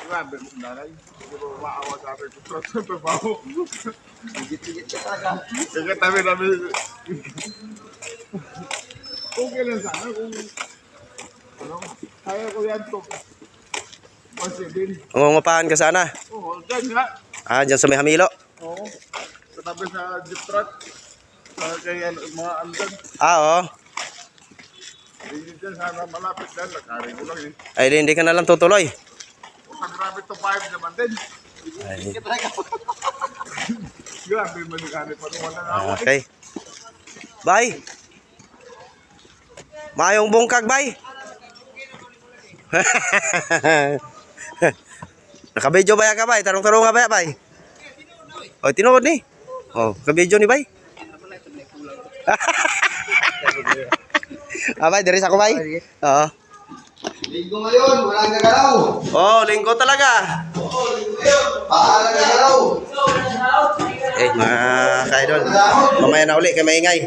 grabe mo nanay. Hindi mo maawa sa akin kung trot sa trabaho. Higit-higit ka talaga. Kaya tabi-tabi. Okay lang sana kung ano, kaya ko yan to. 1.7. Umangupahan ka sana. Oo, dyan nga. Ah, dyan sa may Hamilo. Oo. Katabi sa jeep truck. Sa kaya mga andyan. Ah, oo. Hindi dyan sana malapit dyan. Nagkari ko lang eh. Ay, hindi ka na lang tutuloy. Pag grabe to 5 naman din. Ay, Grabe malikani pa ito. Wala nga. okay. Bye. Mayong bungkag, bye. Nakabidyo ba ka, bay? Tarong-tarong ka ba, bay? O, tinuod ni. O, kabidyo ni, bay. Ah, bay, diris ako, bay. Oo. Linggo ngayon, walang gagalaw. Oh, linggo talaga. Oo, linggo ngayon. Paalang gagalaw. Eh, mga kaidol. Mamaya na uli, kay maingay.